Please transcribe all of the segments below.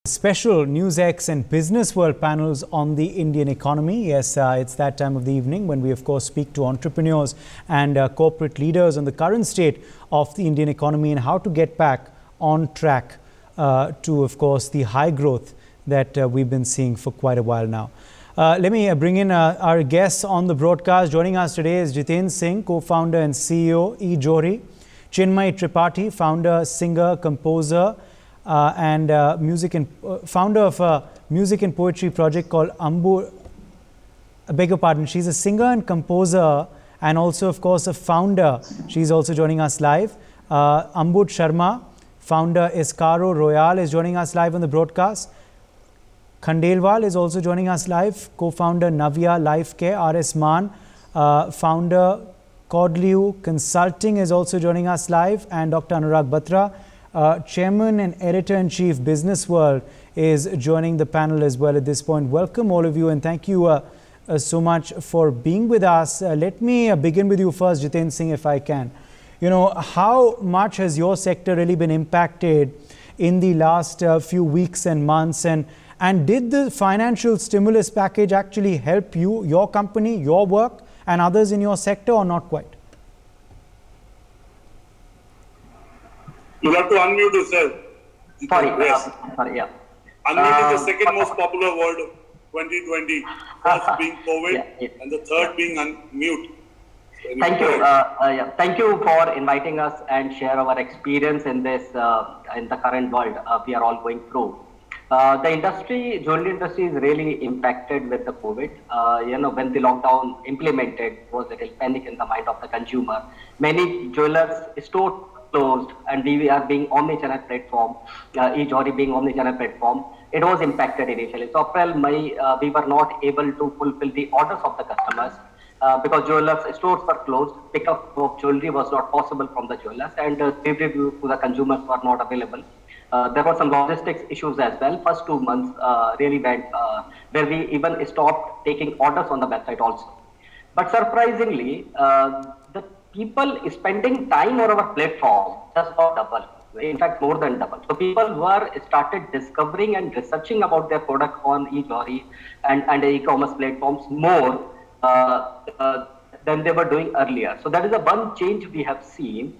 Special NewsX and Business World panels on the Indian economy. Yes, it's that time of the evening when we, of course, speak to entrepreneurs and corporate leaders on the current state of the Indian economy and how to get back on track to, of course, the high growth that we've been seeing for quite a while now. Let me bring in our guests on the broadcast. Joining us today is Jiten Singh, co-founder and CEO, eJohri; Chinmay Tripathi, founder, singer, composer, and founder of a music and poetry project called Ambu. I beg your pardon. She's a singer and composer, and also, of course, a founder. She's also joining us live. Ambud Sharma, founder Escaro Royale, is joining us live on the broadcast. Khandelwal is also joining us live. Co-founder Navya Life Care. RS Maan, founder Cordliu Consulting, is also joining us live, and Dr. Anurag Batra, Chairman and Editor-in-Chief, Business World, is joining the panel as well at this point. Welcome all of you, and thank you so much for being with us. Let me begin with you first, Jiten Singh, if I can. You know, how much has your sector really been impacted in the last few weeks and months, and did the financial stimulus package actually help you, your company, your work, and others in your sector, or not quite? You have to unmute yourself. Sorry, yes. Sorry, yeah. Unmute is the second most popular word of 2020. First being COVID, and the third being unmute. So thank you. Thank you for inviting us and share our experience in this in the current world we are all going through. The industry, jewelry industry, is really impacted with the COVID. When the lockdown implemented, was a little panic in the mind of the consumer. Many jewelers stores closed, and we are being omni-channel platform, eJohri being omni-channel platform, it was impacted initially. So April, May, we were not able to fulfill the orders of the customers because jewelers stores were closed. Pickup of jewelry was not possible from the jewelers, and delivery to the consumers were not available. There were some logistics issues as well. First 2 months really went where we even stopped taking orders on the website also. But surprisingly, the people spending time on our platform just got double. In fact, more than double. So people were started discovering and researching about their product on eJohri and e-commerce platforms more than they were doing earlier. So that is the one change we have seen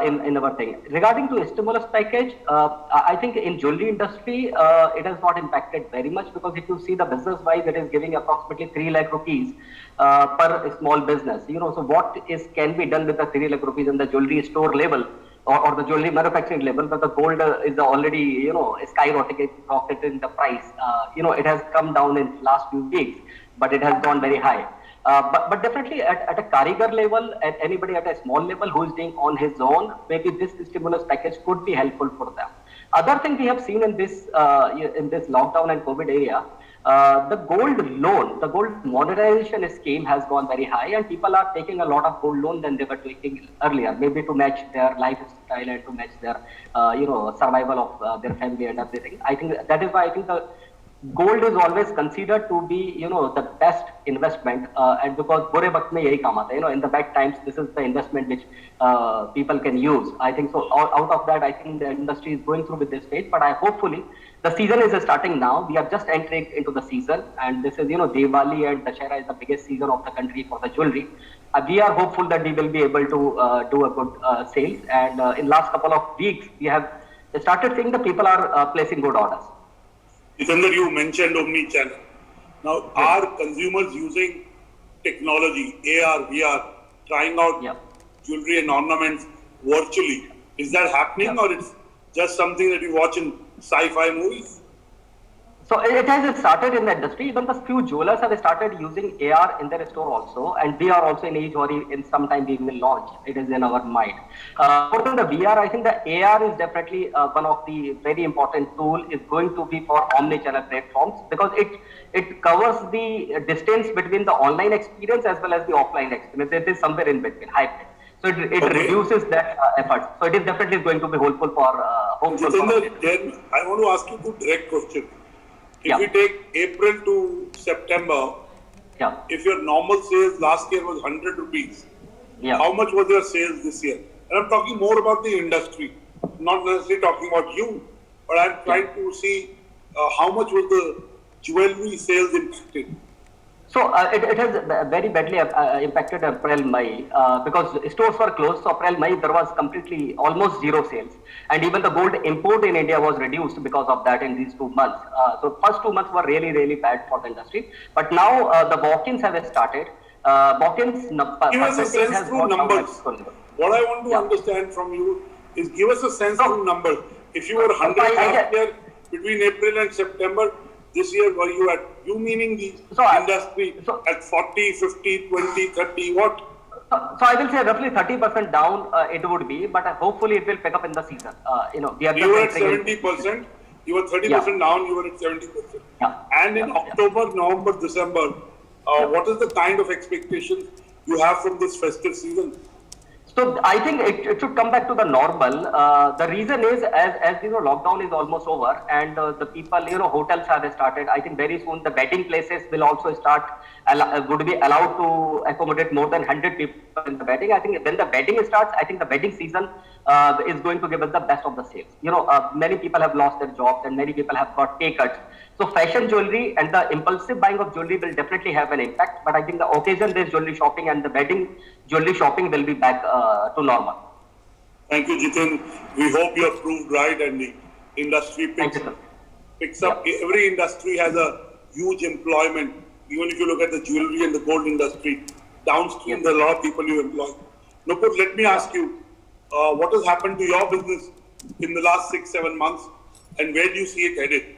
in our thing. Regarding to a stimulus package, I think in jewelry industry, it has not impacted very much, because if you see the business wise, it is giving approximately 3 lakh rupees per small business. So what can be done with the 3 lakh rupees in the jewelry store level or the jewelry manufacturing level, but the gold is already, skyrocketed in the price. It has come down in last few weeks, but it has gone very high. But definitely at a Karigar level, at anybody at a small level who is doing on his own, maybe this stimulus package could be helpful for them. Other thing we have seen in this lockdown and COVID area, the gold loan, the gold monetization scheme has gone very high, and people are taking a lot of gold loan than they were taking earlier, maybe to match their lifestyle and to match their survival of their family and everything. I think that is why I think the gold is always considered to be, the best investment, and because bure waqt mein yahi kaam aata, in the bad times, this is the investment which people can use. I think so. Out of that, I think the industry is going through with this phase, but hopefully the season is starting now. We are just entering into the season, and this is, Diwali and Dussehra is the biggest season of the country for the jewelry. We are hopeful that we will be able to do a good sales, and in last couple of weeks, we have started seeing the people are placing good orders. Jitendra, you mentioned omni-channel. Now, are consumers using technology, AR, VR, trying out jewelry and ornaments virtually? Is that happening, or it's just something that you watch in sci-fi movies? So it has started in the industry. Even the few jewelers have started using AR in their store also, and we are also in eJohri. In some time we will launch. It is in our mind. More than the VR, I think the AR is definitely one of the very important tool. Is going to be for omni-channel platforms, because it covers the distance between the online experience as well as the offline experience. It is somewhere in between, hybrid. So it reduces that effort. So it is definitely going to be helpful for Jitendra, then I want to ask you two direct questions. If we take April to September, if your normal sales last year was 100 rupees, how much was your sales this year? And I'm talking more about the industry, not necessarily talking about you, but I'm trying to see how much was the jewelry sales impacted? So it has very badly impacted April, May because stores were closed. So April, May there was completely almost zero sales, and even the gold import in India was reduced because of that in these 2 months. So first 2 months were really bad for the industry. But now the walk-ins have started. Walk-ins give us a sense through numbers. What I want to understand from you is give us a sense through numbers. If you were 100 last year between April and September. This year, were you at, you meaning the industry at 40, 50, 20, 30, what? So I will say roughly 30% down it would be, but hopefully it will pick up in the season. You were at 70%, you were 30% down, you were at 70%. And in October, November, December, what is the kind of expectations you have from this festive season? So I think it should come back to the normal. The reason is as you know, lockdown is almost over, and the people, hotels have started. I think very soon the wedding places will also start, would be allowed to accommodate more than 100 people in the wedding. I think when the wedding starts, I think the wedding season is going to give us the best of the sales. Many people have lost their jobs and many people have got pay cuts. So fashion jewelry and the impulsive buying of jewelry will definitely have an impact. But I think the occasion-based jewelry shopping and the wedding jewelry shopping will be back to normal. Thank you, Jitin. We hope you are proved right and the industry picks up. Every industry has a huge employment. Even if you look at the jewelry and the gold industry, downstream there are a lot of people you employ. Nupur, let me ask you, what has happened to your business in the last 6-7 months and where do you see it headed?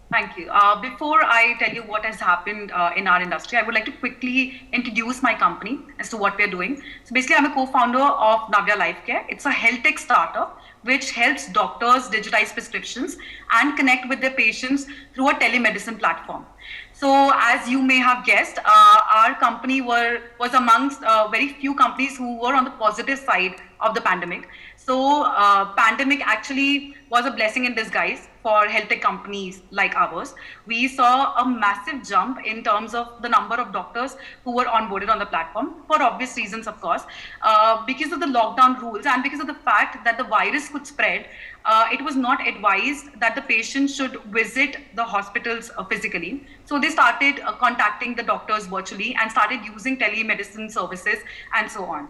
Thank you. Before I tell you what has happened in our industry, I would like to quickly introduce my company as to what we're doing. So basically, I'm a co-founder of Navya Life Care. It's a health tech startup which helps doctors digitize prescriptions and connect with their patients through a telemedicine platform. So as you may have guessed, our company was amongst very few companies who were on the positive side of the pandemic. So pandemic actually was a blessing in disguise for health tech companies like ours. We saw a massive jump in terms of the number of doctors who were onboarded on the platform for obvious reasons, of course, because of the lockdown rules and because of the fact that the virus could spread. It was not advised that the patient should visit the hospitals physically. So they started contacting the doctors virtually and started using telemedicine services and so on.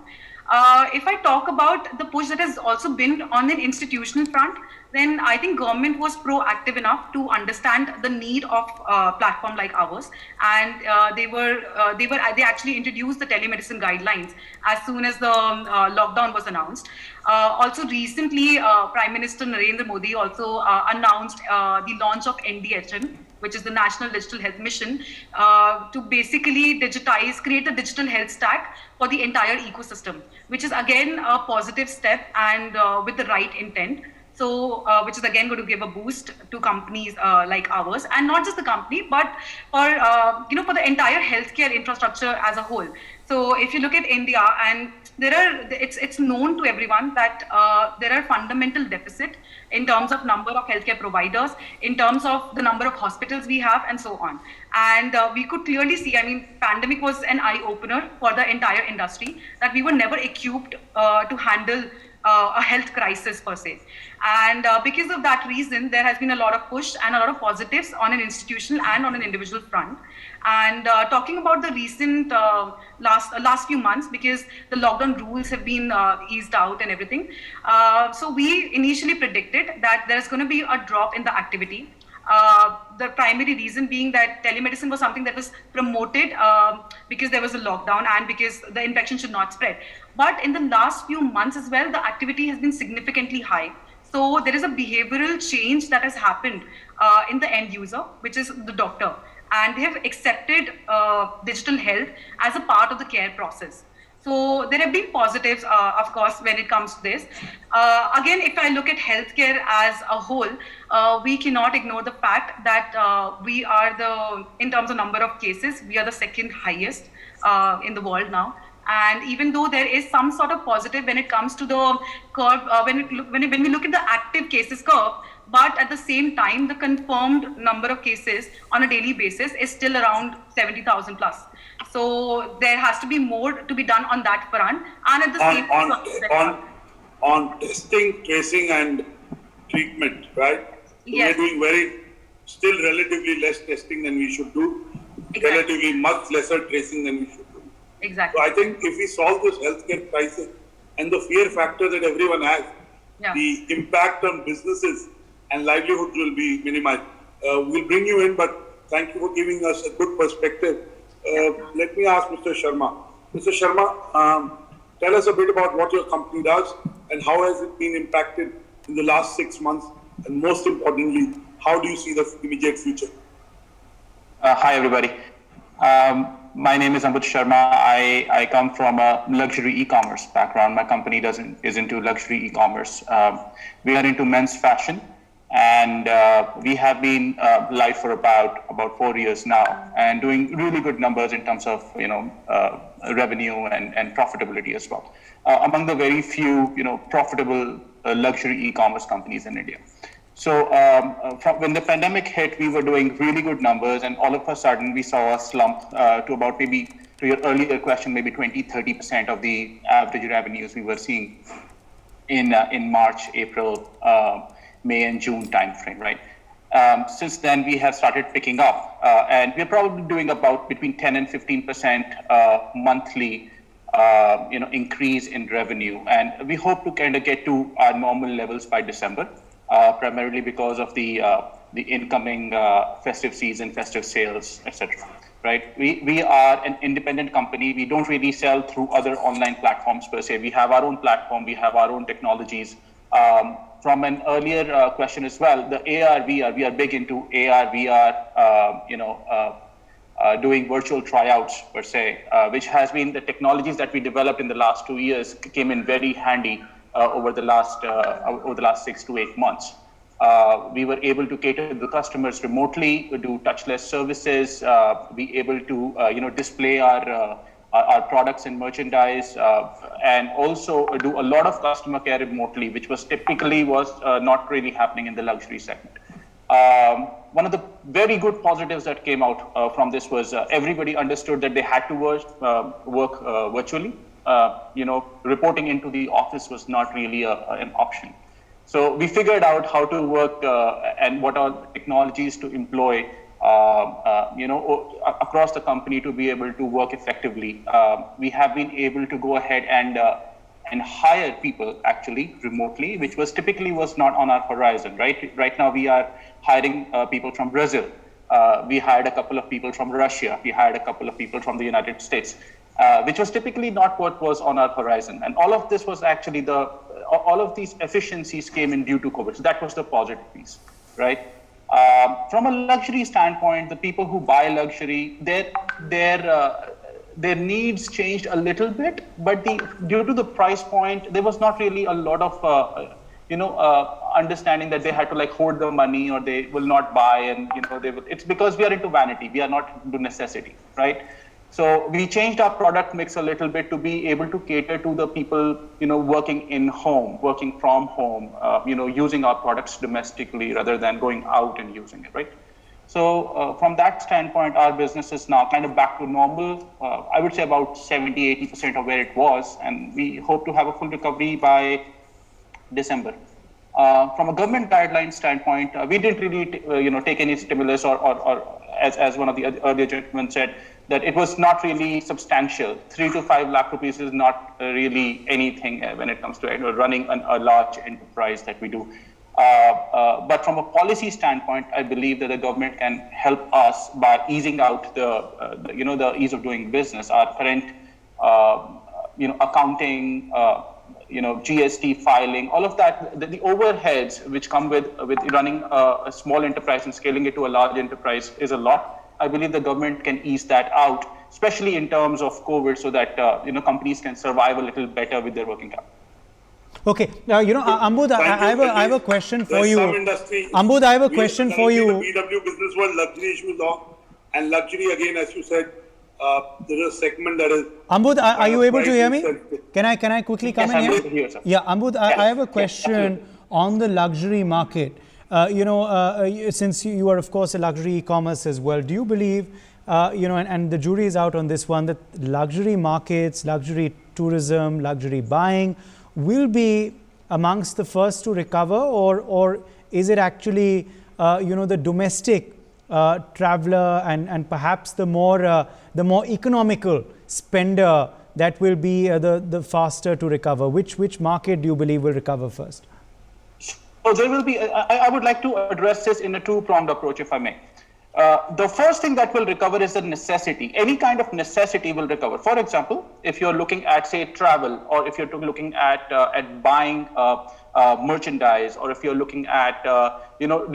If I talk about the push that has also been on an institutional front, then I think government was proactive enough to understand the need of a platform like ours, and they actually introduced the telemedicine guidelines as soon as the lockdown was announced. Also recently, Prime Minister Narendra Modi also announced the launch of NDHM, which is the National Digital Health Mission, to basically create a digital health stack for the entire ecosystem, which is again a positive step and with the right intent. So, which is again going to give a boost to companies like ours, and not just the company, but for for the entire healthcare infrastructure as a whole. So, if you look at India, and it's known to everyone that there are fundamental deficit in terms of number of healthcare providers, in terms of the number of hospitals we have, and so on. And we could clearly see, pandemic was an eye-opener for the entire industry, that we were never equipped to handle a health crisis per se. And because of that reason, there has been a lot of push and a lot of positives on an institutional and on an individual front. And talking about the recent last few months, because the lockdown rules have been eased out and everything. So we initially predicted that there's going to be a drop in the activity. The primary reason being that telemedicine was something that was promoted because there was a lockdown and because the infection should not spread. But in the last few months as well, the activity has been significantly high. So there is a behavioral change that has happened in the end user, which is the doctor. And they have accepted digital health as a part of the care process. So there have been positives, of course, when it comes to this. Again, if I look at healthcare as a whole, we cannot ignore the fact that we are in terms of number of cases, we are the second highest in the world now. And even though there is some sort of positive when it comes to the curve, when we look at the active cases curve, but at the same time, the confirmed number of cases on a daily basis is still around 70,000 plus. So there has to be more to be done on that front. And at the same time, on testing, tracing, and treatment, right? Yes. We're doing still relatively less testing than we should do, Exactly. relatively much lesser tracing than we should do. Exactly. So I think if we solve this healthcare crisis and the fear factor that everyone has, Yeah. the impact on businesses and livelihoods will be minimized. We'll bring you in, but thank you for giving us a good perspective. Let me ask Mr. Sharma. Mr. Sharma, tell us a bit about what your company does and how has it been impacted in the last 6 months, and most importantly, how do you see the immediate future? Hi, everybody. My name is Ambut Sharma. I come from a luxury e-commerce background. My company is into luxury e-commerce. We are into men's fashion, and we have been live for about 4 years now, and doing really good numbers in terms of revenue and profitability as well. Among the very few profitable luxury e-commerce companies in India. So when the pandemic hit, we were doing really good numbers, and all of a sudden we saw a slump to about, maybe to your earlier question, maybe 20-30% of the average revenues we were seeing in March, April, May and June timeframe, right? Since then, we have started picking up, and we're probably doing about between 10 and 15% monthly increase in revenue, and we hope to kind of get to our normal levels by December. Primarily because of the incoming festive season, festive sales, etc. Right? We are an independent company. We don't really sell through other online platforms per se. We have our own platform. We have our own technologies. From an earlier question as well, the AR/VR. We are big into AR/VR. Doing virtual tryouts per se, which has been the technologies that we developed in the last 2 years came in very handy. Over the last 6 to 8 months, we were able to cater to the customers remotely, do touchless services, be able to display our products and merchandise, and also do a lot of customer care remotely, which was typically not really happening in the luxury segment. One of the very good positives that came out from this was everybody understood that they had to work virtually. Reporting into the office was not really an option. So we figured out how to work and what are technologies to employ, across the company to be able to work effectively. We have been able to go ahead and hire people actually remotely, which typically was not on our horizon, right? Right now we are hiring people from Brazil. We hired a couple of people from Russia. We hired a couple of people from the United States. Which was typically not what was on our horizon. And all of this was actually all of these efficiencies came in due to COVID. So that was the positive piece, right? From a luxury standpoint, the people who buy luxury, their needs changed a little bit, but due to the price point, there was not really a lot of understanding that they had to hoard the money or they will not buy, and it's because we are into vanity, we are not into necessity, right? So we changed our product mix a little bit to be able to cater to the people, working from home, using our products domestically rather than going out and using it, right? So from that standpoint, our business is now kind of back to normal. I would say about 70-80% of where it was, and we hope to have a full recovery by December. From a government guideline standpoint, we didn't really, take any stimulus or as one of the earlier gentlemen said, that it was not really substantial. 3 to 5 lakh rupees is not really anything when it comes to running a large enterprise that we do. But from a policy standpoint, I believe that the government can help us by easing out the ease of doing business. Our current, accounting, GST filing, all of that, the overheads which come with running a small enterprise and scaling it to a large enterprise is a lot. I believe the government can ease that out, especially in terms of COVID, so that companies can survive a little better with their working capital. Okay, Ambud, I have a question for you. Ambud, I have a question for you. The BW business world luxury issue long, and luxury again, as you said, there is a segment that is. Ambud, are you able to hear me? Can I quickly come in here? Here, sir. Yeah, Ambud, I have a question on the luxury market. Since you are, of course, a luxury e-commerce as well, do you believe, and the jury is out on this one, that luxury markets, luxury tourism, luxury buying will be amongst the first to recover, or Is it actually, the domestic traveler and perhaps the more economical spender that will be the faster to recover? Which market do you believe will recover first? So there will be, I would like to address this in a two-pronged approach, if I may. The first thing that will recover is the necessity. Any kind of necessity will recover. For example, if you're looking at, say, travel, or if you're looking at buying merchandise, or if you're looking at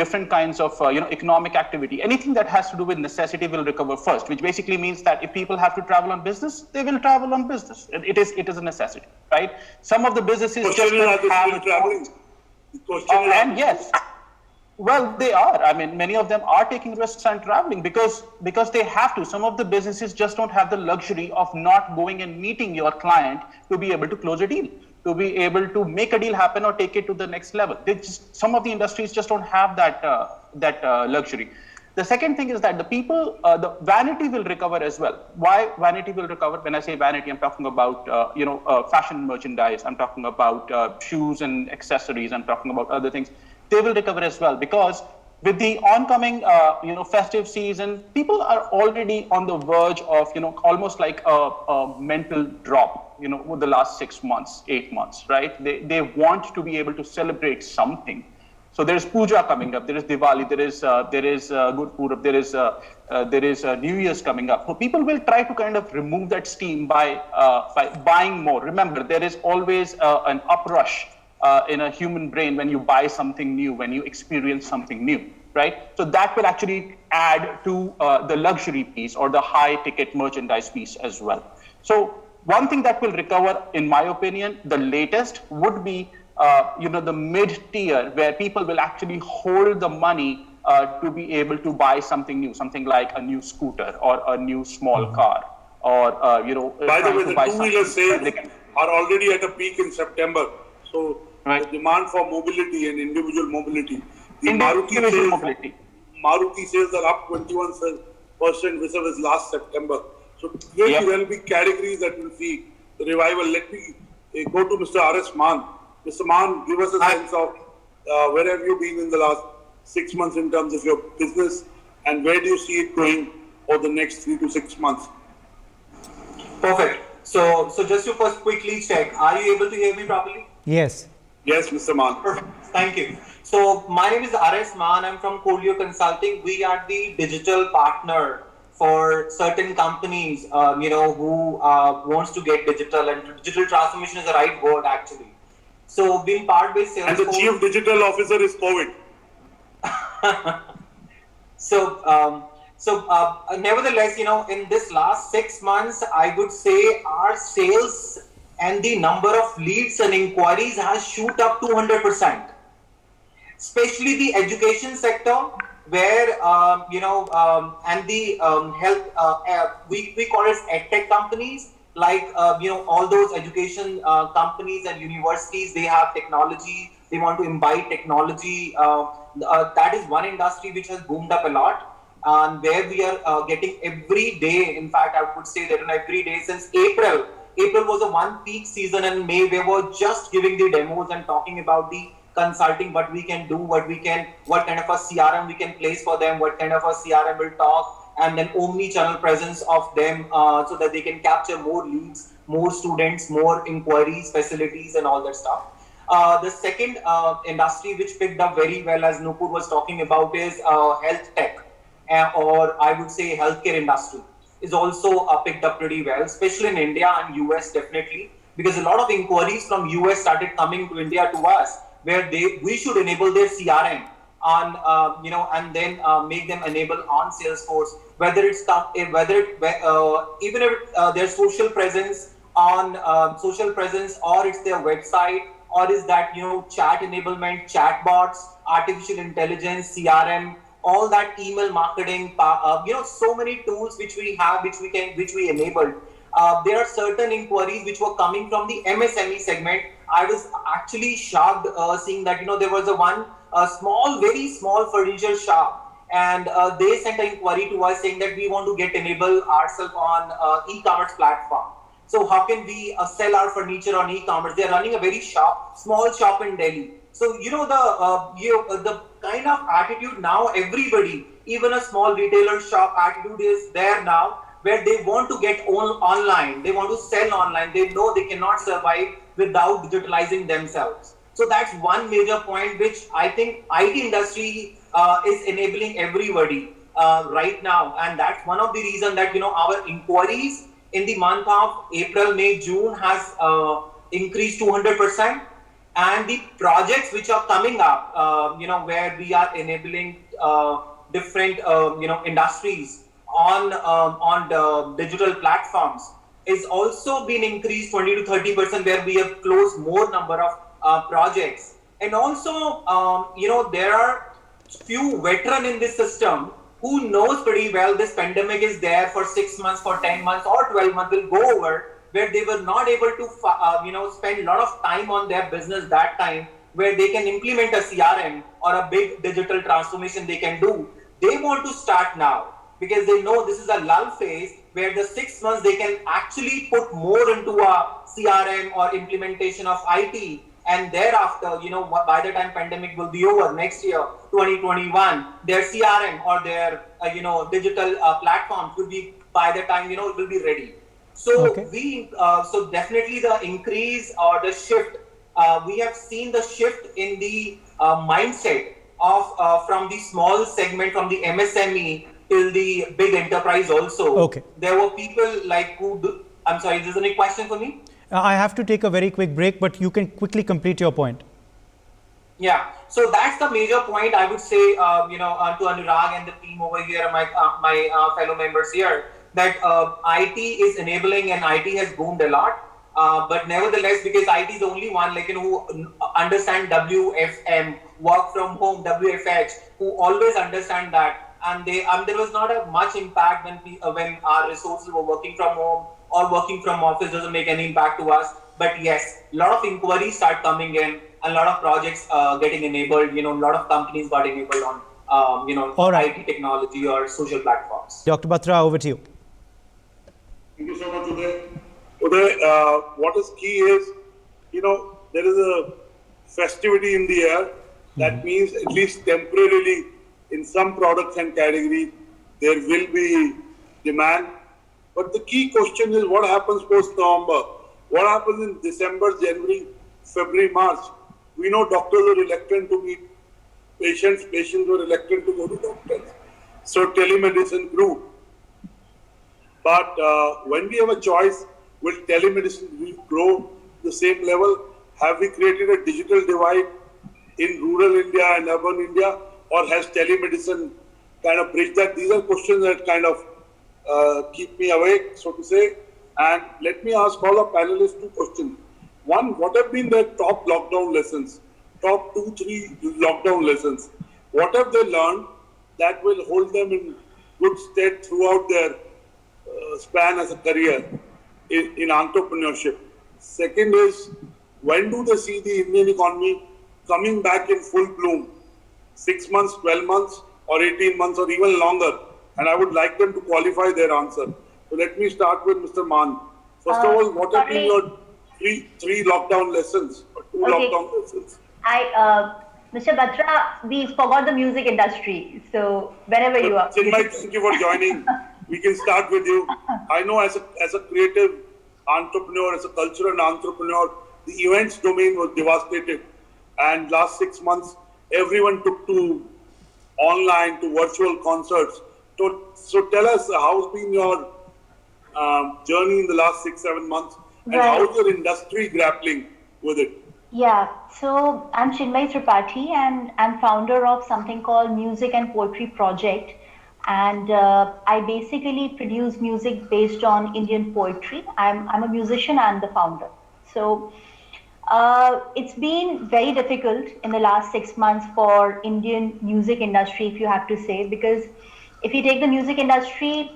different kinds of economic activity, anything that has to do with necessity will recover first. Which basically means that if people have to travel on business, they will travel on business. It is a necessity, right? Some of the businesses just don't have traveling. And yes. Well, they are. I mean, many of them are taking risks and traveling because they have to. Some of the businesses just don't have the luxury of not going and meeting your client to be able to close a deal, to be able to make a deal happen or take it to the next level. Some of the industries just don't have that luxury. The second thing is that the vanity will recover as well. Why vanity will recover? When I say vanity, I'm talking about fashion merchandise. I'm talking about shoes and accessories. I'm talking about other things. They will recover as well, because with the oncoming festive season, people are already on the verge of almost like a mental drop over the last 6 months, 8 months, right? They want to be able to celebrate something. So there is puja coming up, there is Diwali, there is Gurpurab, there is New Year's coming up. So people will try to kind of remove that steam by buying more. Remember, there is always an uprush in a human brain when you buy something new, when you experience something new, right? So that will actually add to the luxury piece or the high ticket merchandise piece as well. So one thing that will recover, in my opinion, the latest would be the mid-tier, where people will actually hold the money to be able to buy something new, something like a new scooter or a new small car, or By the way, the two-wheeler sales are already at a peak in September. So the demand for mobility and individual mobility. Maruti sales are up 21% versus last September. So clearly there will be categories that will see the revival. Let me go to Mr. R.S. Maan. Mr. Maan, give us a sense of where have you been in the last 6 months in terms of your business, and where do you see it going over the next 3 to 6 months? Perfect. So just to first quickly check, are you able to hear me properly? Yes. Yes, Mr. Maan. Perfect. Thank you. So my name is R.S. Maan. I'm from Coolio Consulting. We are the digital partner for certain companies, who wants to get digital, and digital transformation is the right word actually. So being part with Salesforce. And the chief digital officer is COVID. Nevertheless, in this last 6 months, I would say our sales and the number of leads and inquiries has shoot up 200%. Especially the education sector, where and the health, we call it edtech companies, like all those education companies and universities. They have technology. They want to imbibe technology. That is one industry which has boomed up a lot, and where we are getting every day. In fact, I would say that every day since April. April was a one peak season, and May we were just giving the demos and talking about the consulting, what we can do, what kind of a CRM we can place for them, what kind of a CRM will talk, and then omni-channel presence of them, so that they can capture more leads, more students, more inquiries, facilities, and all that stuff. The second industry which picked up very well, as Nupur was talking about, is health tech, or I would say healthcare industry is also picked up pretty well, especially in India and US definitely, because a lot of inquiries from US started coming to India to us, where we should enable their CRM on, and then make them enable on Salesforce, whether it's even if their social presence on social presence, or it's their website, or is that chat enablement, chatbots, artificial intelligence, CRM, all that email marketing, so many tools which we have, which we enabled. There are certain inquiries which were coming from the MSME segment. I was actually shocked seeing that there was a very small furniture shop, and they sent an inquiry to us saying that we want to get enable ourselves on e-commerce platform. So how can we sell our furniture on e-commerce? They are running a very small shop in Delhi. So the kind of attitude now, everybody, even a small retailer shop attitude is there now, where they want to get online, they want to sell online. They know they cannot survive without digitalizing themselves. So that's one major point which I think IT industry is enabling everybody right now, and that's one of the reasons that our inquiries in the month of April, May, June has increased 200%, and the projects which are coming up, where we are enabling different industries on the digital platforms is also been increased 20 to 30%, where we have closed more number of projects. And also, there are few veteran in this system who knows pretty well this pandemic is there for 6 months, for 10 months or 12 months will go over, where they were not able to spend a lot of time on their business that time, where they can implement a CRM or a big digital transformation they can do. They want to start now because they know this is a lull phase where the 6 months they can actually put more into a CRM or implementation of IT. And thereafter, by the time pandemic will be over next year, 2021, their CRM or their, digital platforms will be, by the time, it will be ready. So so definitely the increase or the shift, we have seen the shift in the mindset of from the small segment, from the MSME till the big enterprise also. There were people like who I'm sorry, is there any question for me? I have to take a very quick break, but you can quickly complete your point. Yeah, so that's the major point I would say, to Anurag and the team over here, my fellow members here, that IT is enabling and IT has boomed a lot. But nevertheless, because IT is the only one who understand WFM, work from home, WFH, who always understand that, and there was not a much impact when our resources were working from home or working from office doesn't make any impact to us. But yes, a lot of inquiries start coming in, and a lot of projects getting enabled. A lot of companies got enabled on IT technology or social platforms. Dr. Batra, over to you. Thank you so much, Uday. Uday, what is key is, there is a festivity in the air. That means at least temporarily in some products and categories, there will be demand. But the key question is what happens post-November? What happens in December, January, February, March? We know doctors are reluctant to meet patients. Patients were reluctant to go to doctors. So telemedicine grew. But when we have a choice, will telemedicine grow the same level? Have we created a digital divide in rural India and urban India? Or has telemedicine kind of bridged that? These are questions that kind of keep me awake, so to say. And let me ask all our panelists two questions. One, what have been their top lockdown lessons? Top 2-3 lockdown lessons. What have they learned that will hold them in good stead throughout their span as a career in entrepreneurship? Second is, when do they see the Indian economy coming back in full bloom? 6 months, 12 months, or 18 months, or even longer? And I would like them to qualify their answer. So let me start with Mr. Maan. First of all, what have been your three lockdown lessons or two lockdown lessons? Mr. Batra, we forgot the music industry. So whenever you are. Chinmay, thank you for joining. We can start with you. I know as a creative entrepreneur, as a cultural entrepreneur, the events domain was devastated. And last 6 months, everyone took to online, to virtual concerts. So tell us, how's been your journey in the last 6-7 months, and how's your industry grappling with it? Yeah, so I'm Chinmay Tripathi, and I'm founder of something called Music and Poetry Project. And I basically produce music based on Indian poetry. I'm a musician and the founder. So it's been very difficult in the last 6 months for Indian music industry, if you have to say, because if you take the music industry,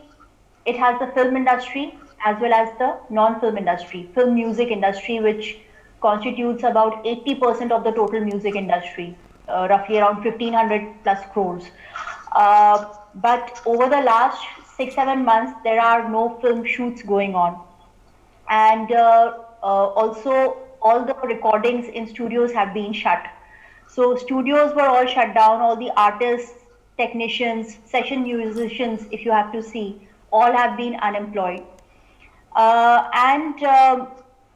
it has the film industry as well as the non-film industry. Film music industry, which constitutes about 80% of the total music industry, roughly around 1,500 plus crores. But over the last 6-7 months, there are no film shoots going on. And also all the recordings in studios have been shut. So studios were all shut down, all the artists, technicians, session musicians, if you have to see, all have been unemployed. And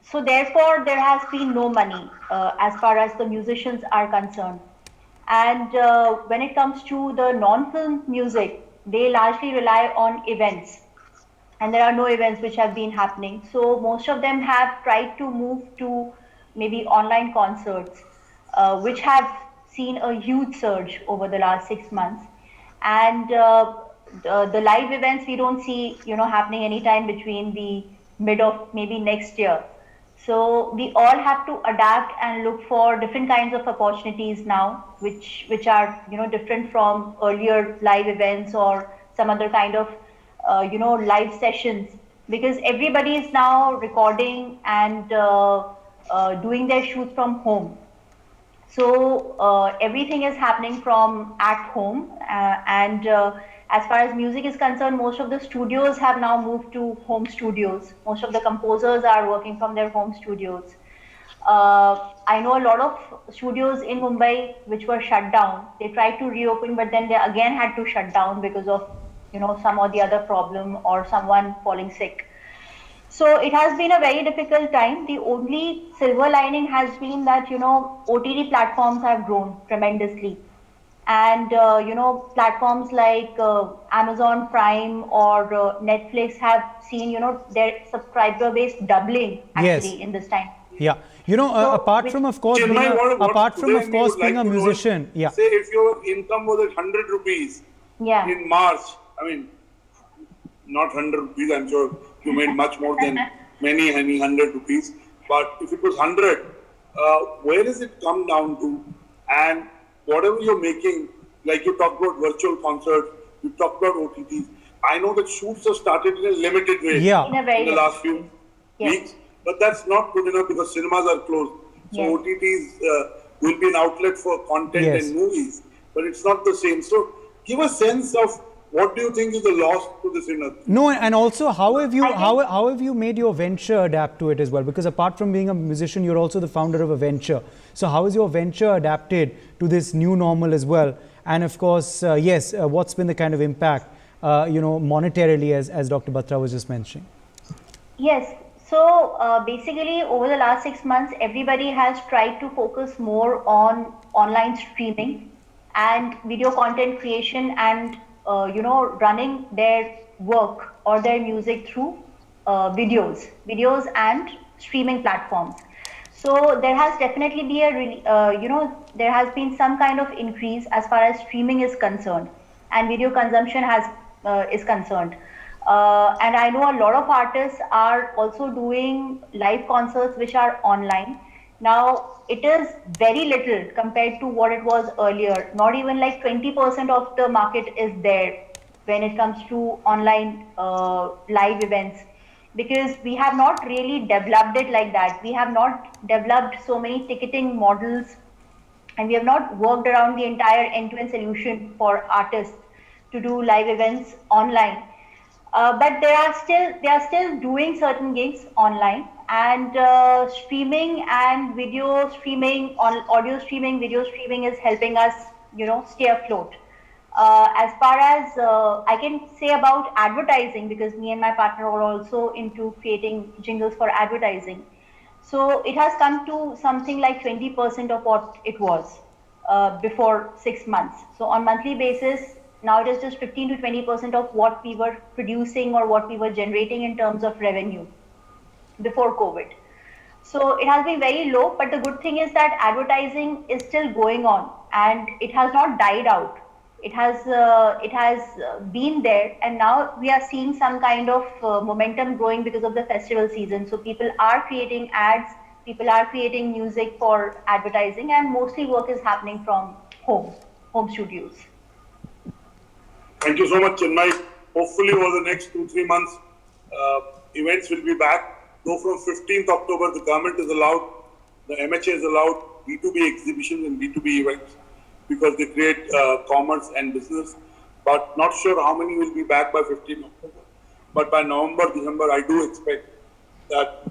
so therefore there has been no money as far as the musicians are concerned. And when it comes to the non-film music, they largely rely on events. And there are no events which have been happening. So most of them have tried to move to maybe online concerts, which have seen a huge surge over the last 6 months. And the live events we don't see, happening anytime between the mid of maybe next year. So we all have to adapt and look for different kinds of opportunities now, which are different from earlier live events or some other kind of live sessions, because everybody is now recording and doing their shoots from home. So everything is happening from at home, and as far as music is concerned, most of the studios have now moved to home studios. Most of the composers are working from their home studios. I know a lot of studios in Mumbai which were shut down. They tried to reopen, but then they again had to shut down because of some or the other problem or someone falling sick. So it has been a very difficult time. The only silver lining has been that OTT platforms have grown tremendously, and platforms like Amazon Prime or Netflix have seen their subscriber base doubling actually in this time. Yeah, apart from of course being a musician, yeah. Say if your income was at 100 rupees in March, I mean, not 100 rupees, I'm sure you made much more than many 100 rupees. But if it was 100, where does it come down to? And whatever you're making, like you talked about virtual concerts, you talked about OTTs. I know that shoots have started in a limited way in the last few weeks, but that's not good enough because cinemas are closed. So OTTs will be an outlet for content and movies, but it's not the same. So give a sense of what do you think is the loss to this industry? No, and also how have you made your venture adapt to it as well? Because apart from being a musician, you're also the founder of a venture. So how has your venture adapted to this new normal as well? And of course, what's been the kind of impact, monetarily, as Dr. Batra was just mentioning? Yes. So basically, over the last 6 months, everybody has tried to focus more on online streaming and video content creation and running their work or their music through videos and streaming platforms. So there has definitely been there has been some kind of increase as far as streaming is concerned and video consumption is concerned. And I know a lot of artists are also doing live concerts which are online. Now, it is very little compared to what it was earlier. Not even like 20% of the market is there when it comes to online live events, because we have not really developed it like that. We have not developed so many ticketing models, and we have not worked around the entire end-to-end solution for artists to do live events online. But they are still doing certain gigs online, and streaming and video streaming, audio streaming, video streaming is helping us, stay afloat. As far as I can say about advertising, because me and my partner are also into creating jingles for advertising. So it has come to something like 20% of what it was before 6 months. So on monthly basis, now it is just 15 to 20% of what we were producing or what we were generating in terms of revenue before COVID. So it has been very low, but the good thing is that advertising is still going on and it has not died out. It has been there, and now we are seeing some kind of momentum growing because of the festival season. So people are creating ads, people are creating music for advertising, and mostly work is happening from home studios. Thank you so much, Chinmay. Hopefully over the next 2-3 months, events will be back. Though from 15th October, the government is allowed, the MHA is allowed B2B exhibitions and B2B events because they create commerce and business. But not sure how many will be back by 15th October. But by November, December, I do expect that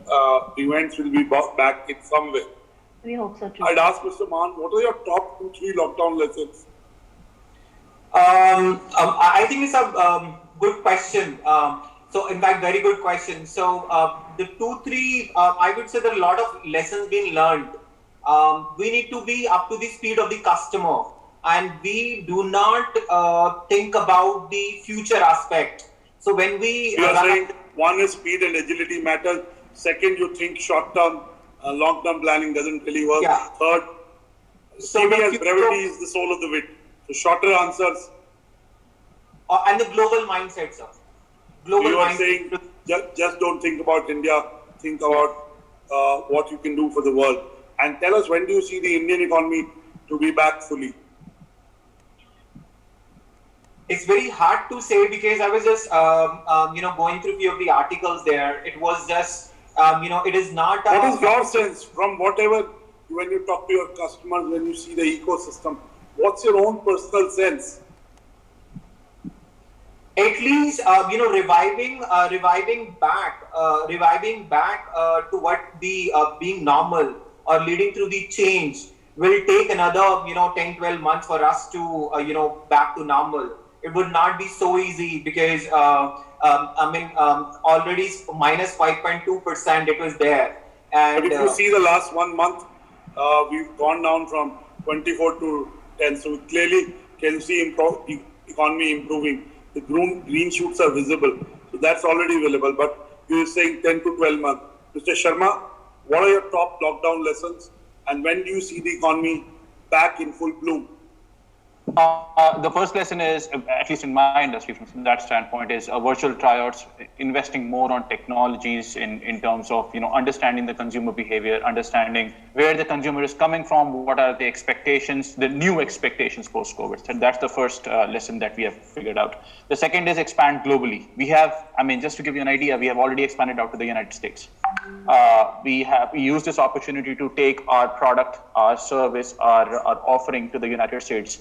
events will be back in some way. We hope so too. I'd ask Mr. Maan, what are your top 2-3 lockdown lessons? I think it's a good question. So, in fact, very good question. So, the 2-3, I would say there are a lot of lessons being learned. We need to be up to the speed of the customer, and we do not think about the future aspect. So, when we You are saying one is speed and agility matters. Second, you think short term, long term planning doesn't really work. Yeah. Third, So CBS brevity is the soul of the wit. So shorter answers. and the global mindset, sir. Global You are mindset. saying just don't think about India, think about what you can do for the world. And tell us, when do you see the Indian economy to be back fully? It's very hard to say because I was just going through a few of the articles there. It was just it is not. What is your sense from whatever, when you talk to your customers, when you see the ecosystem, what's your own personal sense? At least reviving back to what the being normal or leading through the change will take another 10-12 months for us to back to normal. It would not be so easy because already minus 5.2% it was there. And But if you see the last 1 month, we've gone down from 24 to 10. So we clearly can see economy improving. The green shoots are visible. So that's already available. But you're saying 10 to 12 months. Mr. Sharma, what are your top lockdown lessons? And when do you see the economy back in full bloom? The first lesson is, at least in my industry, from that standpoint, is virtual tryouts, investing more on technologies in terms of understanding the consumer behavior, understanding where the consumer is coming from, what are the expectations, the new expectations post-COVID. So that's the first lesson that we have figured out. The second is expand globally. We have, just to give you an idea, we have already expanded out to the United States. We use this opportunity to take our product, our service, our offering to the United States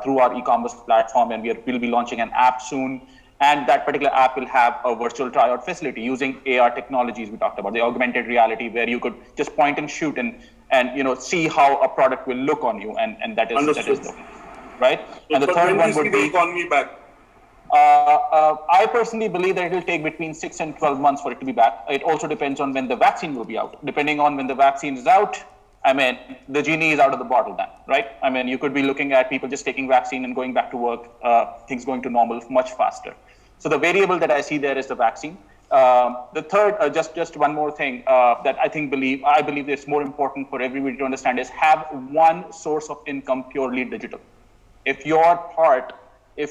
through our e-commerce platform, and we'll be launching an app soon. And that particular app will have a virtual tryout facility using AR technologies we talked about, the augmented reality, where you could just point and shoot and see how a product will look on you, and that is the right. So, and the third one would be the economy back. I personally believe that it will take between 6 and 12 months for it to be back. It also depends on when the vaccine will be out. Depending on when the vaccine is out, the genie is out of the bottle then, right? You could be looking at people just taking vaccine and going back to work, things going to normal much faster. So the variable that I see there is the vaccine. The third, just one more thing that I believe is more important for everybody to understand is have one source of income purely digital. If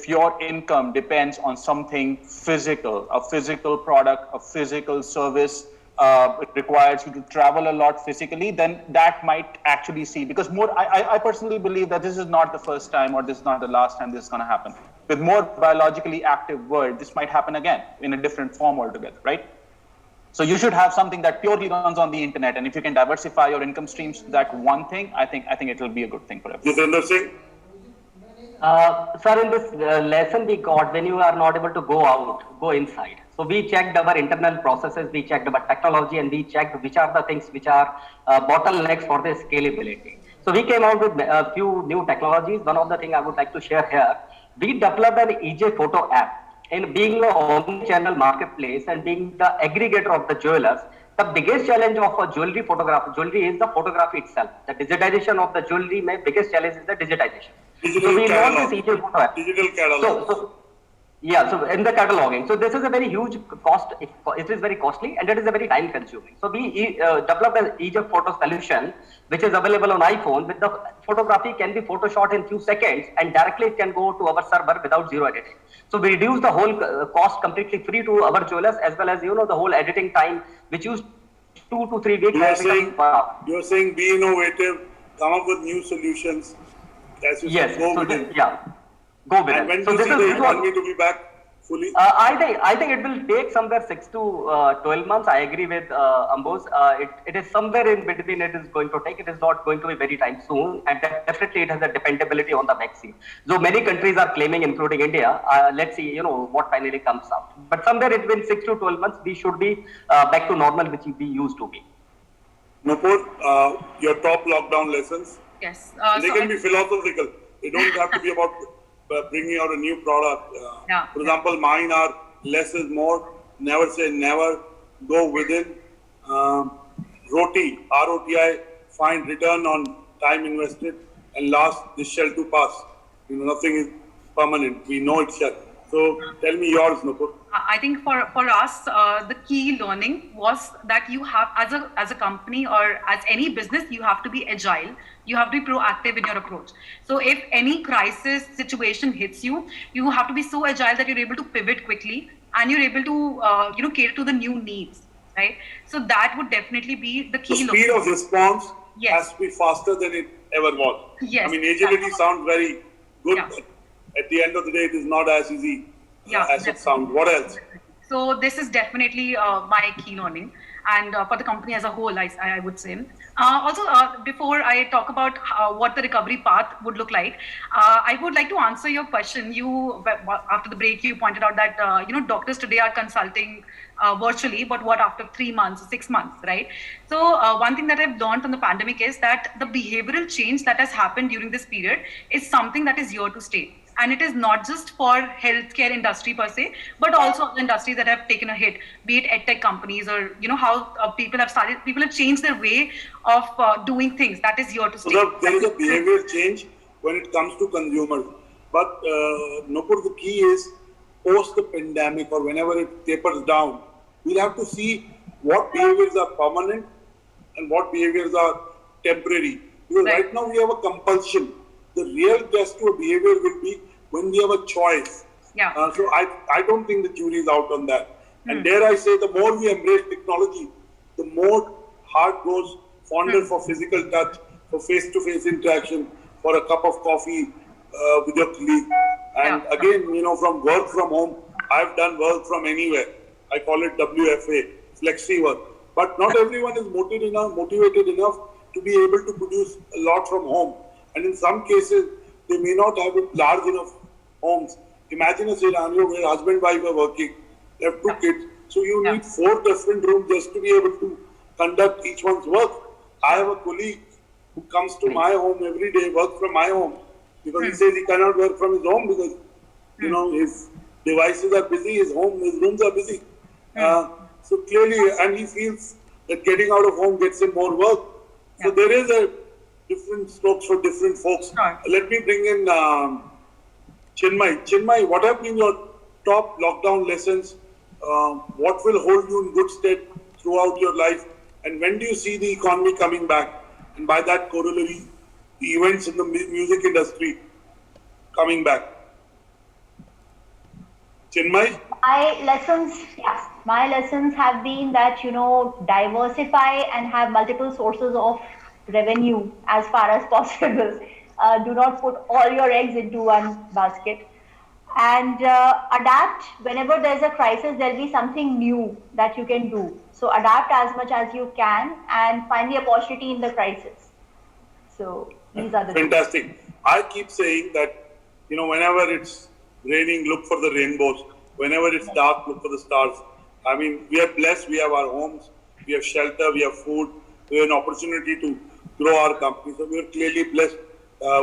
your income depends on something physical, a physical product, a physical service, it requires you to travel a lot physically, then that might actually see, because I personally believe that this is not the first time or this is not the last time this is going to happen. With more biologically active world, this might happen again in a different form altogether, right? So you should have something that purely runs on the internet, and if you can diversify your income streams, that one thing, I think it will be a good thing for everyone. Jitendra Singh? Sir, in this lesson we got, when you are not able to go out, go inside. So we checked our internal processes, we checked our technology, and we checked which are the things which are bottlenecks for the scalability. So we came out with a few new technologies. One of the things I would like to share here, we developed an EJ photo app. In being an omni-channel marketplace and being the aggregator of the jewelers, the biggest challenge of a jewelry is the photography itself. The digitization of the jewelry, my biggest challenge is the digitization. Digital catalog. Digital catalog. So in the cataloging. So this is a very huge cost. It is very costly and it is a very time consuming. So we developed an EJ photo solution which is available on iPhone. With the photography can be photoshopped in few seconds and directly it can go to our server without zero editing. So we reduce the whole cost completely free to our jewelers, as well as the whole editing time which used 2 to 3 weeks. You're saying be innovative, come up with new solutions. As you yes. said, go with it. Yeah. Go with and it. when do you see the economy to be back fully? I think it will take somewhere 6 to 12 months. I agree with Ambose. It is somewhere in between. It is going to take. It is not going to be very time soon, and definitely it has a dependability on the vaccine. So many countries are claiming, including India. Let's see, what finally comes out. But somewhere between 6 to 12 months, we should be back to normal, which we used to be. Nupur, your top lockdown lessons. Yes. They can be philosophical. They don't have to be about bringing out a new product. For example, mine are less is more, never say never, go within, ROTI, ROTI, find return on time invested, and last, this shall to pass. Nothing is permanent. We know it shall. So tell me yours, Nupur. I think for us, the key learning was that you have, as a company or as any business, you have to be agile. You have to be proactive in your approach. So if any crisis situation hits you, you have to be so agile that you're able to pivot quickly and you're able to cater to the new needs, right? So that would definitely be the key. The speed of response yes. has to be faster than it ever was. Yes. I mean, agility sounds very good, but at the end of the day, it is not as easy as it sounds. What else? So this is definitely my key learning, and for the company as a whole, I would say. Also, before I talk about what the recovery path would look like, I would like to answer your question. You, after the break, you pointed out that doctors today are consulting virtually, but what after 3 months, 6 months, right? So one thing that I've learned from the pandemic is that the behavioral change that has happened during this period is something that is here to stay. And it is not just for healthcare industry per se, but also other industries that have taken a hit, be it edtech companies or how people have changed their way of doing things. That is here to stay. So there is a behavioral change when it comes to consumers. But Nupur, the key is post the pandemic or whenever it tapers down, we'll have to see what behaviors are permanent and what behaviors are temporary. Because right now we have a compulsion. The real test to a behavior will be when we have a choice. So I don't think the jury is out on that. And dare I say, the more we embrace technology, the more heart grows fonder for physical touch, for face-to-face interaction, for a cup of coffee with your colleague. And again, from work from home, I've done work from anywhere. I call it WFA, flexi work. But not everyone is motivated enough to be able to produce a lot from home. And in some cases, they may not have large enough homes. Imagine a scenario where husband and wife are working, they have 2 kids. So you need 4 different rooms just to be able to conduct each one's work. I have a colleague who comes to my home every day, work from my home, because he says he cannot work from his home because, his devices are busy, his rooms are busy. So clearly, and he feels that getting out of home gets him more work. So there is a different strokes for different folks. Let me bring in Chinmay. Chinmay, what have been your top lockdown lessons? What will hold you in good stead throughout your life? And when do you see the economy coming back? And by that corollary, the events in the music industry coming back? Chinmay? My lessons have been that, diversify and have multiple sources of revenue as far as possible. Do not put all your eggs into one basket. And adapt. Whenever there's a crisis, there'll be something new that you can do. So adapt as much as you can and find the opportunity in the crisis. So these are the fantastic. I keep saying that, whenever it's raining, look for the rainbows. Whenever it's dark, look for the stars. I mean, we are blessed. We have our homes. We have shelter. We have food. We have an opportunity to grow our company. So we are clearly blessed.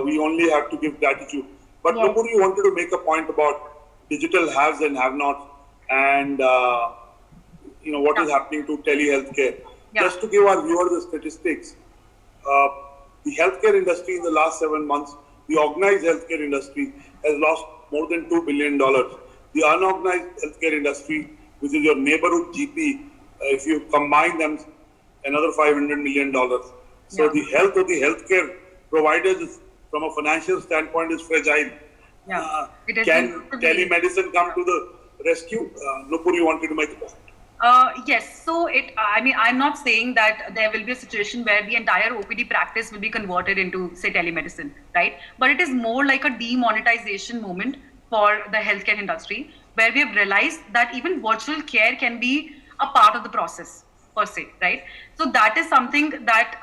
We only have to give gratitude. But Nupur, you wanted to make a point about digital haves and have-nots and, what is happening to telehealthcare. Just to give our viewers the statistics, the healthcare industry in the last 7 months, the organized healthcare industry has lost more than $2 billion. The unorganized healthcare industry, which is your neighborhood GP, if you combine them, another $500 million. So the health of the healthcare providers from a financial standpoint is fragile. Can telemedicine come to the rescue? Nupur, you wanted to make a point. Yes. So I'm not saying that there will be a situation where the entire OPD practice will be converted into, say, telemedicine, right? But it is more like a demonetization moment for the healthcare industry, where we have realized that even virtual care can be a part of the process per se, right? So that is something that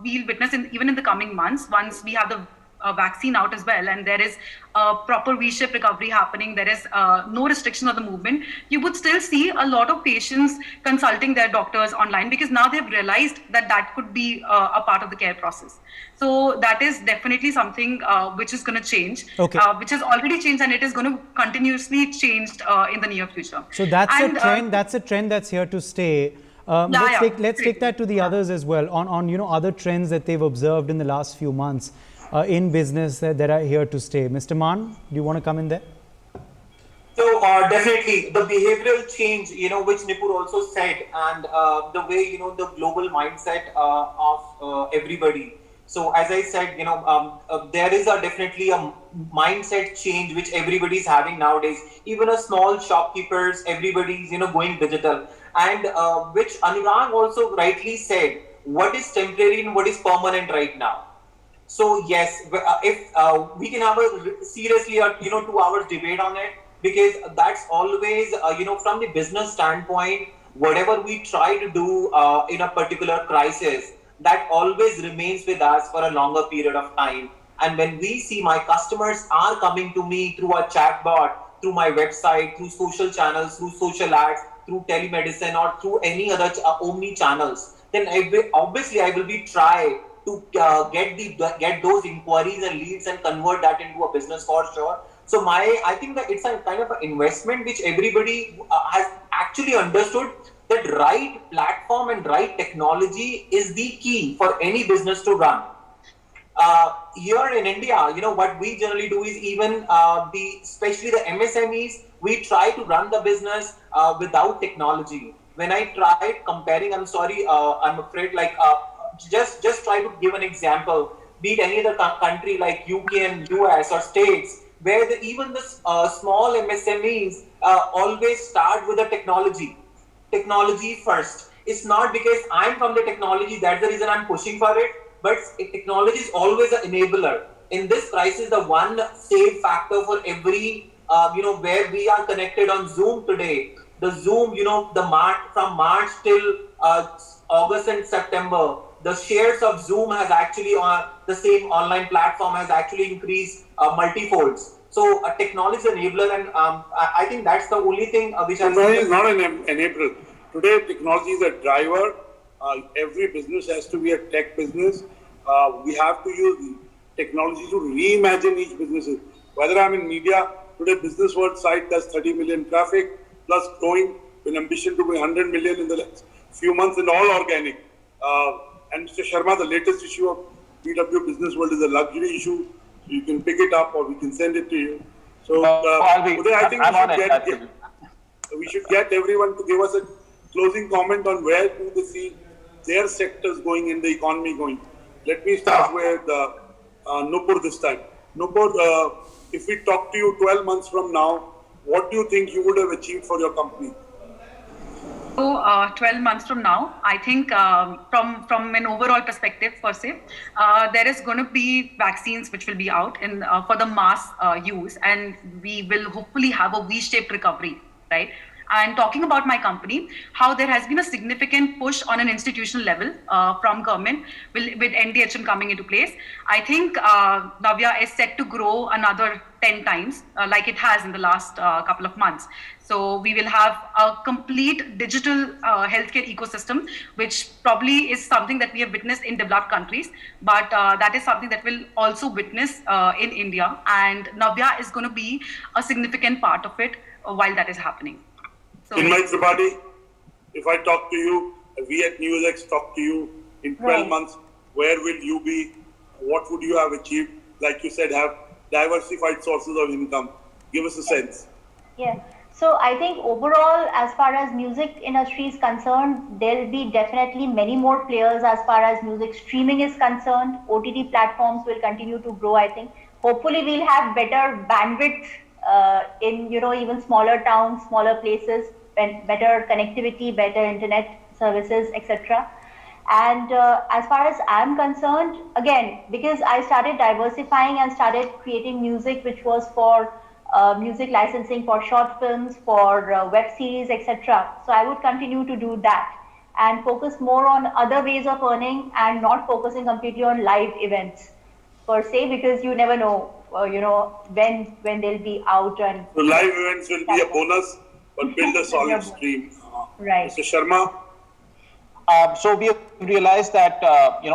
we'll witness even in the coming months once we have the vaccine out as well, and there is a proper V-shaped recovery happening, there is no restriction of the movement, you would still see a lot of patients consulting their doctors online, because now they've realized that that could be a part of the care process. So that is definitely something which is going to change, which has already changed, and it is going to continuously change in the near future. So that's a trend. That's a trend that's here to stay. Let's take that to the others as well. On other trends that they've observed in the last few months in business that are here to stay. Mr. Maan, do you want to come in there? So definitely the behavioral change, which Nipur also said, and the way the global mindset of everybody. So as I said, there is definitely a mindset change which everybody is having nowadays. Even a small shopkeepers, everybody is going digital, and which Anurag also rightly said, what is temporary and what is permanent right now. So yes, if we can have a seriously 2 hours debate on it, because that's always from the business standpoint, whatever we try to do in a particular crisis, that always remains with us for a longer period of time. And when we see my customers are coming to me through a chatbot, through my website, through social channels, through social ads, through telemedicine, or through any other omni channels, then obviously I will be try to get those inquiries and leads and convert that into a business for sure. So I think that it's a kind of an investment which everybody has actually understood, that right platform and right technology is the key for any business to run. Here in India, what we generally do is even especially the MSMEs, we try to run the business without technology. When I tried comparing, I'm sorry, I'm afraid, just try to give an example, be it any other country like UK and US or states, where even the small MSMEs always start with the technology first. It's not because I'm from the technology, that's the reason I'm pushing for it, but technology is always an enabler. In this crisis, the one safe factor for every, where we are connected on Zoom today, the Zoom, from March till August and September, the shares of Zoom has actually on the same online platform has actually increased multifolds. So technology is an enabler, and I think that's the only thing which technology is not an enabler. Today, technology is a driver. Every business has to be a tech business. We have to use technology to reimagine each business. Whether I'm in media, today Business World site does 30 million traffic, plus growing with ambition to be 100 million in the next few months, and all organic. And Mr. Sharma, the latest issue of BW Business World is a luxury issue. So you can pick it up or we can send it to you. So today I think we should get everyone to give us a closing comment on where do they see their sectors going in the economy going. Let me start with Nupur this time. Nupur, if we talk to you 12 months from now, what do you think you would have achieved for your company? So 12 months from now, I think from an overall perspective per se, there is going to be vaccines which will be out for the mass use, and we will hopefully have a V-shaped recovery, right? And talking about my company, how there has been a significant push on an institutional level from government with NDHM coming into place. I think Navya is set to grow another 10 times like it has in the last couple of months. So we will have a complete digital healthcare ecosystem, which probably is something that we have witnessed in developed countries, but that is something that we'll also witness in India. And Navya is going to be a significant part of it while that is happening. So, Chinmay Tripathi, if I talk to you, we at NewsX talk to you in 12 months, where will you be? What would you have achieved? Like you said, have diversified sources of income. Give us a sense. Yeah. So I think overall, as far as music industry is concerned, there will be definitely many more players as far as music streaming is concerned. OTT platforms will continue to grow, I think. Hopefully we'll have better bandwidth in even smaller towns, smaller places, better connectivity, better internet services, etc. And as far as I'm concerned, again, because I started diversifying and started creating music which was for music licensing, for short films, for web series, etc. So I would continue to do that and focus more on other ways of earning and not focusing completely on live events. per se, because you never know, when they'll be out. And so live events will be a bonus, but build a solid stream. Right. Mr. Sharma. So we have realized that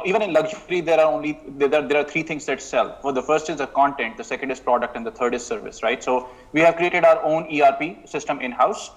even in luxury there are three things that sell. Well, the first is the content, the second is product, and the third is service. Right. So we have created our own ERP system in-house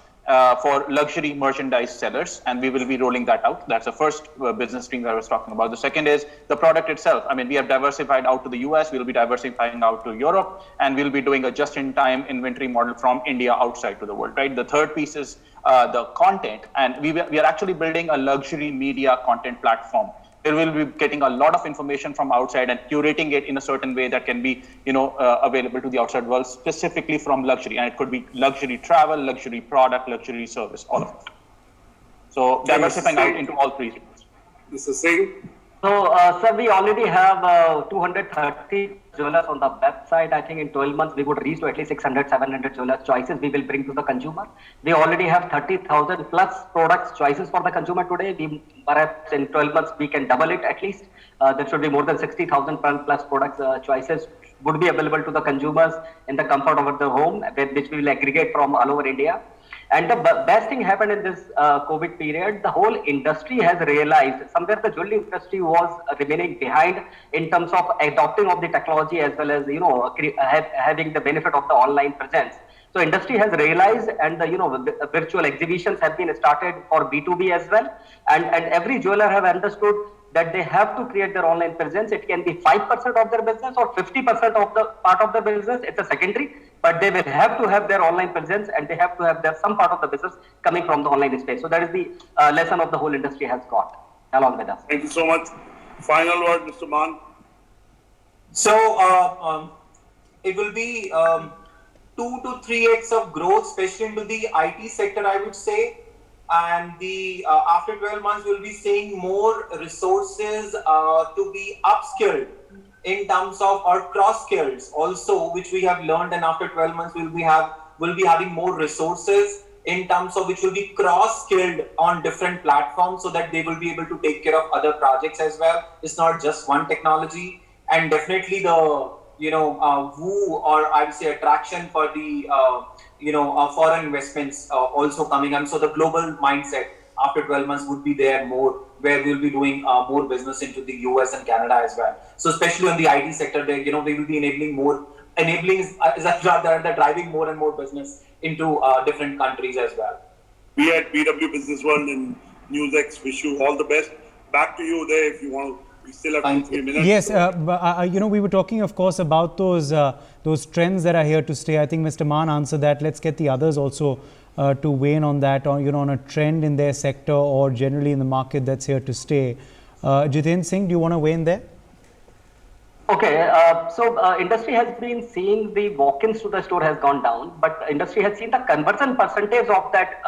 for luxury merchandise sellers, and we will be rolling that out. That's the first business stream that I was talking about. The second is the product itself. I mean, we have diversified out to the US, we'll be diversifying out to Europe, and we'll be doing a just-in-time inventory model from India outside to the world, right? The third piece is the content, and we are actually building a luxury media content platform. We will be getting a lot of information from outside and curating it in a certain way that can be, available to the outside world, specifically from luxury. And it could be luxury travel, luxury product, luxury service, all of it. So diversifying out into all three. Mr. Singh. So, sir, we already have 230 jewelers on the website. I think in 12 months, we would reach to at least 600, 700 jeweler choices we will bring to the consumer. We already have 30,000 plus products choices for the consumer today. We perhaps in 12 months, we can double it at least. There should be more than 60,000 plus products choices would be available to the consumers in the comfort of their home, which we will aggregate from all over India. And the best thing happened in this COVID period, the whole industry has realized somewhere the jewelry industry was remaining behind in terms of adopting of the technology as well as, having the benefit of the online presence. So industry has realized, and the virtual exhibitions have been started for B2B as well. And every jeweler have understood that they have to create their online presence. It can be 5% of their business or 50% of the part of the business. It's a secondary, but they will have to have their online presence, and they have to have some part of the business coming from the online space. So that is the lesson of the whole industry has got along with us. Thank you so much. Final word, Mr. Maan. So it will be 2 to 3x of growth, especially into the IT sector, I would say. And after 12 months, we'll be seeing more resources to be upskilled in terms of our cross skills also, which we have learned. And after 12 months, we'll be having more resources in terms of which will be cross skilled on different platforms, so that they will be able to take care of other projects as well. It's not just one technology. And definitely the woo, or I would say attraction for the foreign investments also coming. And so the global mindset after 12 months would be there more, where we'll be doing more business into the US and Canada as well. So especially in the IT sector, they will be they're driving more and more business into different countries as well. We at BW Business World and NewsX wish you all the best. Back to you there if you want to. We still have 2 3 minutes. Yes, we were talking, of course, about those trends that are here to stay. I think Mr. Maan answered that. Let's get the others also to weigh in on that, on a trend in their sector or generally in the market that's here to stay. Jiten Singh, do you want to weigh in there? Okay, so industry has been seeing the walk-ins to the store has gone down, but industry has seen the conversion percentage of that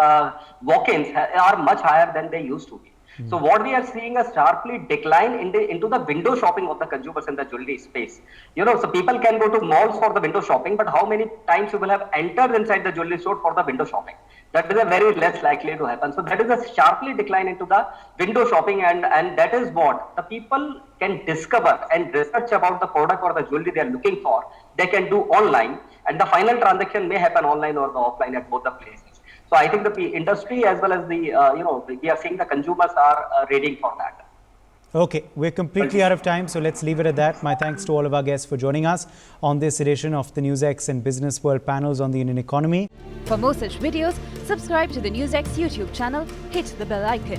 walk-ins are much higher than they used to be. So what we are seeing a sharply decline into the window shopping of the consumers in the jewelry space. So people can go to malls for the window shopping, but how many times you will have entered inside the jewelry store for the window shopping? That is a very less likely to happen. So that is a sharply decline into the window shopping, and that is what the people can discover and research about the product or the jewelry they are looking for. They can do online, and the final transaction may happen online or the offline at both the places. So I think the industry as well as we are seeing the consumers are ready for that. Okay, we're completely out of time, so let's leave it at that. My thanks to all of our guests for joining us on this edition of the NewsX and Business World panels on the Indian economy. For more such videos, subscribe to the NewsX YouTube channel, hit the bell icon.